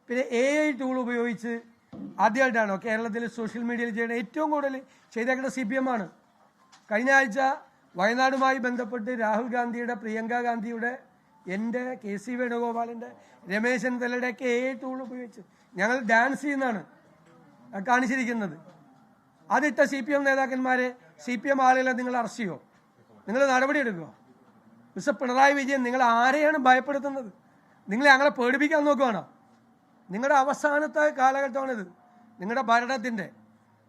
പിന്നെ AI tool ഉപയോഗിച്ച് ആദ്യമായിട്ടാണോ കേരളത്തിൽ സോഷ്യൽ മീഡിയയിൽ ചെയ്യുന്ന ഏറ്റവും കൂടുതൽ ചെയ്തേക്കുന്ന CPM ആണ്. കഴിഞ്ഞ ആഴ്ച വയനാടുമായി ബന്ധപ്പെട്ട് രാഹുൽ ഗാന്ധിയുടെ, പ്രിയങ്ക ഗാന്ധിയുടെ, എൻ്റെ, KC വേണുഗോപാലിൻ്റെ, രമേശ് ചെന്നിത്തലയുടെയൊക്കെ AI ടൂൾ ഉപയോഗിച്ച് ഞങ്ങൾ ഡാൻസ് ചെയ്യുന്നതാണ് കാണിച്ചിരിക്കുന്നത്. അതിട്ട CPM നേതാക്കന്മാരെ, CPM ആളുകളെ നിങ്ങൾ അറസ്റ്റ് ചെയ്യുമോ? നിങ്ങൾ നടപടി എടുക്കുമോ? മിസ്റ്റർ പിണറായി വിജയൻ, നിങ്ങൾ ആരെയാണ് ഭയപ്പെടുത്തുന്നത്? നിങ്ങൾ ഞങ്ങളെ പേടിപ്പിക്കാൻ നോക്കുകയാണോ? നിങ്ങളുടെ അവസാനത്തെ കാലഘട്ടമാണിത്. നിങ്ങളുടെ ഭരണത്തിൻ്റെ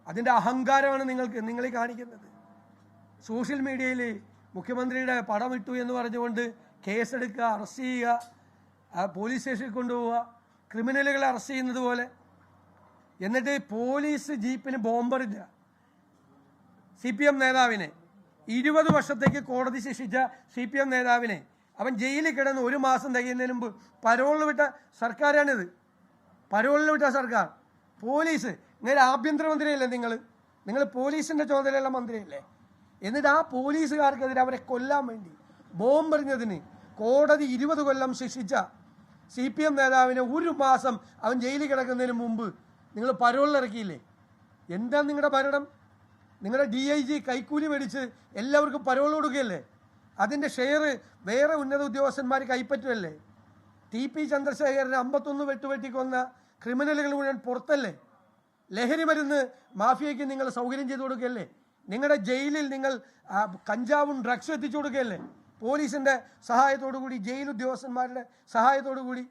അതിൻ്റെ അഹങ്കാരമാണ് നിങ്ങൾ ഈ കാണിക്കുന്നത്. സോഷ്യൽ മീഡിയയിൽ മുഖ്യമന്ത്രിയുടെ പടം ഇട്ടു എന്ന് പറഞ്ഞുകൊണ്ട് കേസെടുക്കുക, അറസ്റ്റ് ചെയ്യുക, പോലീസ് സ്റ്റേഷനിൽ കൊണ്ടുപോവുക, ക്രിമിനലുകളെ അറസ്റ്റ് ചെയ്യുന്നത് പോലെ. എന്നിട്ട് പോലീസ് ജീപ്പിന് ബോംബെറിഞ്ഞ CPM നേതാവിനെ, 20 വർഷത്തേക്ക് കോടതി ശിക്ഷിച്ച CPM നേതാവിനെ, അവൻ ജയിലിൽ കിടന്ന് 1 മാസം തികയുന്നതിന് മുമ്പ് പരോളിൽ വിട്ട സർക്കാരാണിത്. പരോളിൽ വിട്ട സർക്കാർ. പോലീസ്, ഇങ്ങനെ ആഭ്യന്തരമന്ത്രിയല്ലേ നിങ്ങൾ പോലീസിൻ്റെ ചുമതലയുള്ള മന്ത്രിയല്ലേ? എന്നിട്ട് ആ പോലീസുകാർക്കെതിരെ അവരെ കൊല്ലാൻ വേണ്ടി ബോംബെറിഞ്ഞതിന് കോടതി 20 കൊല്ലം ശിക്ഷിച്ച CPM നേതാവിനെ 1 മാസം അവൻ ജയിലിൽ കിടക്കുന്നതിന് മുമ്പ് നിങ്ങൾ പരോളിലിറക്കിയില്ലേ? എന്താ നിങ്ങളുടെ ഭരണം? നിങ്ങളുടെ DIG കൈക്കൂലി മേടിച്ച് എല്ലാവർക്കും പരോൾ കൊടുക്കുകയല്ലേ? അതിൻ്റെ ഷെയർ വേറെ ഉന്നത ഉദ്യോഗസ്ഥന്മാർ കൈപ്പറ്റുമല്ലേ? TP ചന്ദ്രശേഖരനെ 51 വെട്ടുവെട്ടിക്കൊന്ന ക്രിമിനലുകൾ മുഴുവൻ പുറത്തല്ലേ? ലഹരി മരുന്ന് മാഫിയയ്ക്ക് നിങ്ങൾ സൗകര്യം ചെയ്തു കൊടുക്കുകയല്ലേ? നിങ്ങളുടെ ജയിലിൽ നിങ്ങൾ കഞ്ചാവും ഡ്രഗ്സും എത്തിച്ചു കൊടുക്കുകയല്ലേ? പോലീസിൻ്റെ സഹായത്തോടു കൂടി, ജയിൽ ഉദ്യോഗസ്ഥന്മാരുടെ സഹായത്തോടു കൂടി.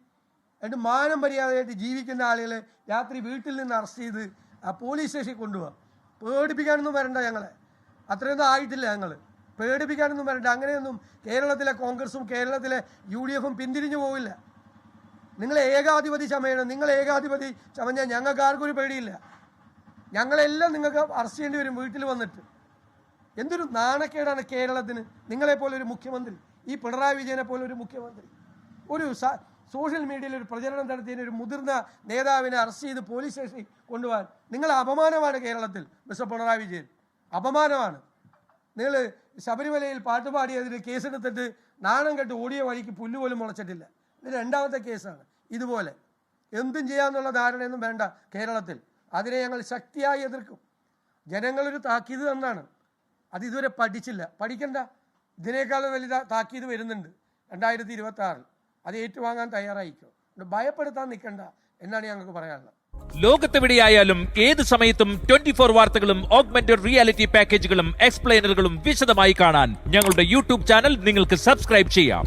എന്നിട്ട് മാനം മര്യാദയായിട്ട് ജീവിക്കുന്ന ആളുകളെ രാത്രി വീട്ടിൽ നിന്ന് അറസ്റ്റ് ചെയ്ത് പോലീസ് സ്റ്റേഷനിൽ കൊണ്ടുപോകാം. പേടിപ്പിക്കാനൊന്നും വരണ്ട ഞങ്ങളെ. അത്രയൊന്നും ആയിട്ടില്ല ഞങ്ങൾ. പേടിപ്പിക്കാനൊന്നും വരണ്ട. അങ്ങനെയൊന്നും കേരളത്തിലെ കോൺഗ്രസും കേരളത്തിലെ UDF പിന്തിരിഞ്ഞു പോവില്ല. നിങ്ങൾ ഏകാധിപതി ചമയണം. നിങ്ങൾ ഏകാധിപതി ചമഞ്ഞാൽ ഞങ്ങൾക്ക് ആർക്കും ഒരു പേടിയില്ല. ഞങ്ങളെല്ലാം നിങ്ങൾക്ക് അറസ്റ്റ് ചെയ്യേണ്ടി വരും വീട്ടിൽ വന്നിട്ട്. എന്തൊരു നാണക്കേടാണ് കേരളത്തിന് നിങ്ങളെപ്പോലെ ഒരു മുഖ്യമന്ത്രി, ഈ പിണറായി വിജയനെ പോലെ ഒരു മുഖ്യമന്ത്രി. ഒരു സോഷ്യൽ മീഡിയയിൽ ഒരു പ്രചരണം നടത്തിയതിന് ഒരു മുതിർന്ന നേതാവിനെ അറസ്റ്റ് ചെയ്ത് പോലീസ് സ്റ്റേഷനിൽ കൊണ്ടുപോകാൻ നിങ്ങൾ അപമാനമാണ് കേരളത്തിൽ. മിസ്റ്റർ പിണറായി വിജയൻ, അപമാനമാണ്. നിങ്ങൾ ശബരിമലയിൽ പാട്ടുപാടിയതിന് കേസെടുത്തിട്ട് നാണം കെട്ട് ഓടിയ വഴിക്ക് പുല്ലുപോലും മുളച്ചിട്ടില്ല. ഇത് 2ാമത്തെ കേസാണ്. ഇതുപോലെ എന്തും ചെയ്യാമെന്നുള്ള ധാരണയൊന്നും വേണ്ട കേരളത്തിൽ. അതിനെ ഞങ്ങൾ ശക്തിയായി എതിർക്കും. ജനങ്ങളൊരു താക്കീത് തന്നാണ്, അത് ഇതുവരെ പഠിച്ചില്ല. പഠിക്കണ്ട. ഇതിനേക്കാളും വലിയ താക്കീത് വരുന്നുണ്ട് 2026. അത് ഏറ്റുവാങ്ങാൻ തയ്യാറായിക്കോ. ഭയപ്പെടുത്താൻ നിൽക്കണ്ട എന്നാണ് ഞങ്ങൾക്ക് പറയാനുള്ളത്. ലോകത്തെവിടെയായാലും ഏത് സമയത്തും 24 വാർത്തകളും ഓഗ്മെന്റഡ് റിയാലിറ്റി പാക്കേജുകളും എക്സ്പ്ലെയിനറുകളും വിശദമായി കാണാൻ ഞങ്ങളുടെ YouTube ചാനൽ നിങ്ങൾക്ക് സബ്സ്ക്രൈബ് ചെയ്യാം.